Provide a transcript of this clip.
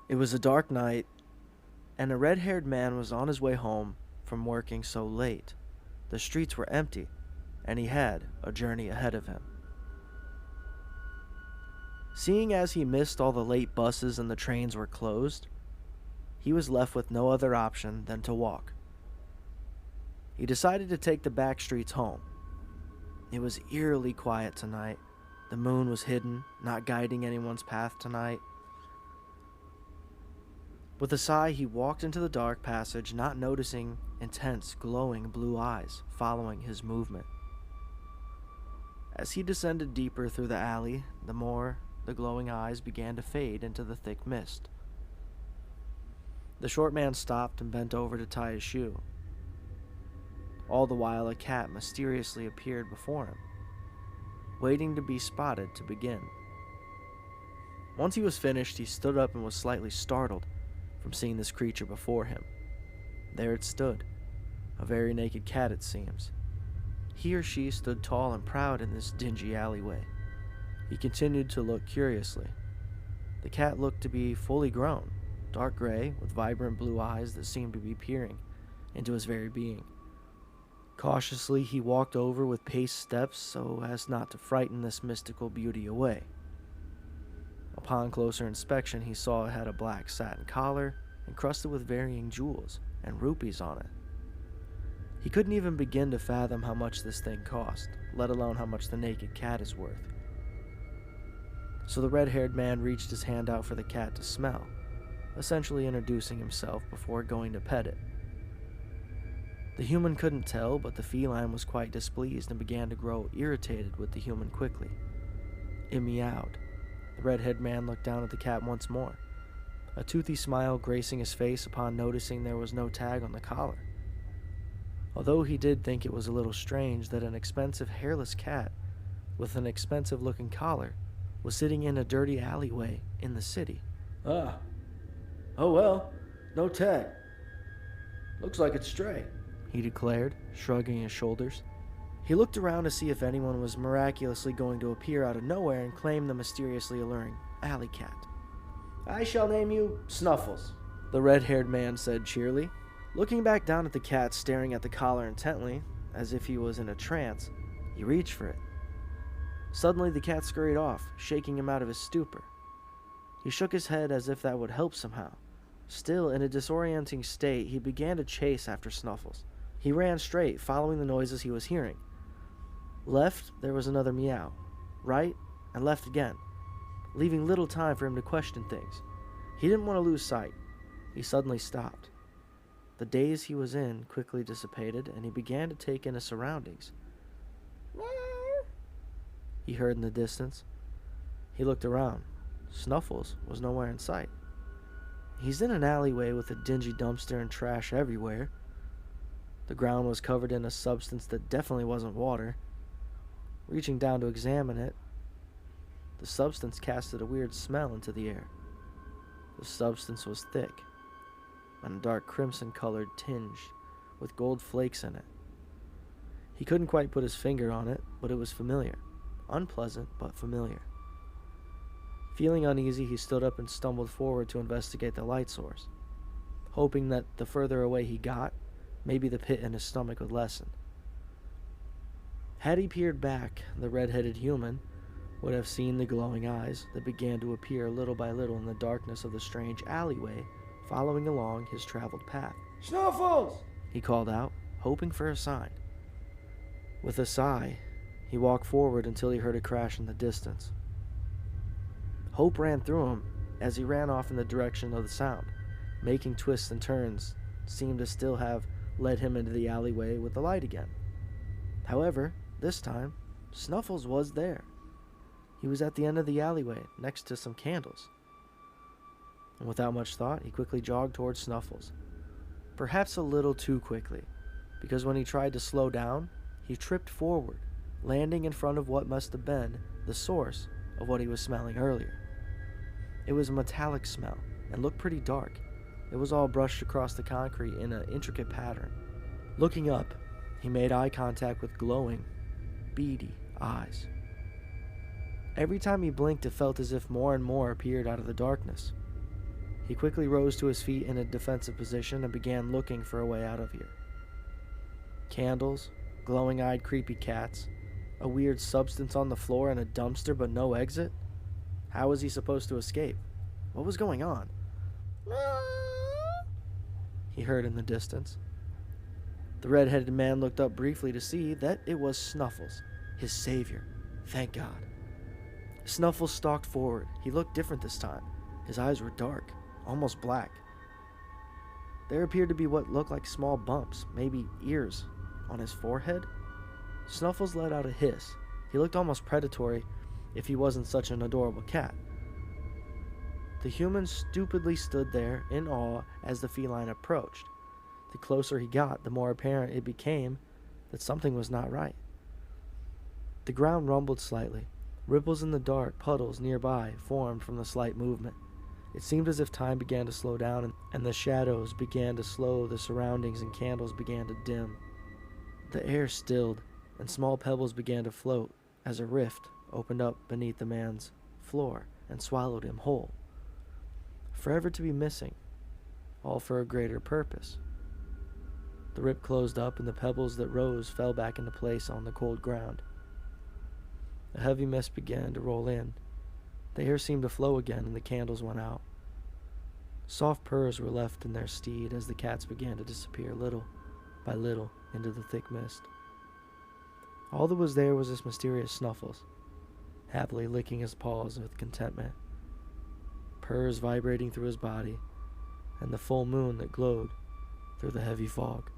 It was a dark night, and a red-haired man was on his way home from working so late. The streets were empty, and he had a journey ahead of him. Seeing as he missed all the late buses and the trains were closed, he was left with no other option than to walk. He decided to take the back streets home. It was eerily quiet tonight. The moon was hidden, not guiding anyone's path tonight. With a sigh, he walked into the dark passage, not noticing intense, glowing blue eyes following his movement. As he descended deeper through the alley, the more the glowing eyes began to fade into the thick mist. The short man stopped and bent over to tie his shoe. All the while, a cat mysteriously appeared before him, waiting to be spotted to begin. Once he was finished, he stood up and was slightly startled from seeing this creature before him. There it stood, a very naked cat it seems. He or she stood tall and proud in this dingy alleyway. He continued to look curiously. The cat looked to be fully grown, dark gray with vibrant blue eyes that seemed to be peering into his very being. Cautiously, he walked over with paced steps so as not to frighten this mystical beauty away. Upon closer inspection, he saw it had a black satin collar encrusted with varying jewels and rupees on it. He couldn't even begin to fathom how much this thing cost, let alone how much the naked cat is worth. So the red-haired man reached his hand out for the cat to smell, essentially introducing himself before going to pet it. The human couldn't tell, but the feline was quite displeased and began to grow irritated with the human quickly. It meowed. The red-haired man looked down at the cat once more, a toothy smile gracing his face upon noticing there was no tag on the collar. Although he did think it was a little strange that an expensive hairless cat with an expensive-looking collar was sitting in a dirty alleyway in the city. Oh well, no tag. Looks like it's stray, he declared, shrugging his shoulders. He looked around to see if anyone was miraculously going to appear out of nowhere and claim the mysteriously alluring alley cat. I shall name you Snuffles, the red-haired man said cheerily. Looking back down at the cat staring at the collar intently, as if he was in a trance, he reached for it. Suddenly the cat scurried off, shaking him out of his stupor. He shook his head as if that would help somehow. Still in a disorienting state, he began to chase after Snuffles. He ran straight, following the noises he was hearing. Left, there was another meow. Right, and left again, leaving little time for him to question things. He didn't want to lose sight. He suddenly stopped. The daze he was in quickly dissipated, and he began to take in his surroundings. He heard in the distance. He looked around. Snuffles was nowhere in sight. He's in an alleyway with a dingy dumpster and trash everywhere. The ground was covered in a substance that definitely wasn't water. Reaching down to examine it, the substance casted a weird smell into the air. The substance was thick, and a dark crimson-colored tinge with gold flakes in it. He couldn't quite put his finger on it, but it was familiar. Unpleasant, but familiar. Feeling uneasy, he stood up and stumbled forward to investigate the light source, hoping that the further away he got, maybe the pit in his stomach would lessen. Had he peered back, the red-headed human would have seen the glowing eyes that began to appear little by little in the darkness of the strange alleyway following along his traveled path. Snuffles! He called out, hoping for a sign. With a sigh, he walked forward until he heard a crash in the distance. Hope ran through him as he ran off in the direction of the sound, making twists and turns seemed to still have led him into the alleyway with the light again. However, this time, Snuffles was there. He was at the end of the alleyway, next to some candles. And without much thought, he quickly jogged towards Snuffles. perhaps a little too quickly, because when he tried to slow down, he tripped forward, landing in front of what must have been the source of what he was smelling earlier. It was a metallic smell and looked pretty dark. It was all brushed across the concrete in an intricate pattern. Looking up, he made eye contact with glowing, beady eyes. Every time he blinked, it felt as if more and more appeared out of the darkness. He quickly rose to his feet in a defensive position and began looking for a way out of here. Candles, glowing-eyed creepy cats, a weird substance on the floor and a dumpster but no exit? How was he supposed to escape? What was going on? He heard in the distance. The red-headed man looked up briefly to see that it was Snuffles, his savior. Thank God. Snuffles stalked forward. He looked different this time. His eyes were dark, almost black. There appeared to be what looked like small bumps, maybe ears, on his forehead. Snuffles let out a hiss. He looked almost predatory if he wasn't such an adorable cat. The human stupidly stood there in awe as the feline approached. The closer he got, the more apparent it became that something was not right. The ground rumbled slightly. Ripples in the dark puddles nearby formed from the slight movement. It seemed as if time began to slow down and the shadows began to slow, the surroundings and candles began to dim. The air stilled and small pebbles began to float as a rift opened up beneath the man's floor and swallowed him whole. Forever to be missing, all for a greater purpose. The rip closed up and the pebbles that rose fell back into place on the cold ground. A heavy mist began to roll in. The air seemed to flow again and the candles went out. Soft purrs were left in their steed as the cats began to disappear little by little into the thick mist. All that was there was this mysterious Snuffles, happily licking his paws with contentment, purrs vibrating through his body, and the full moon that glowed through the heavy fog.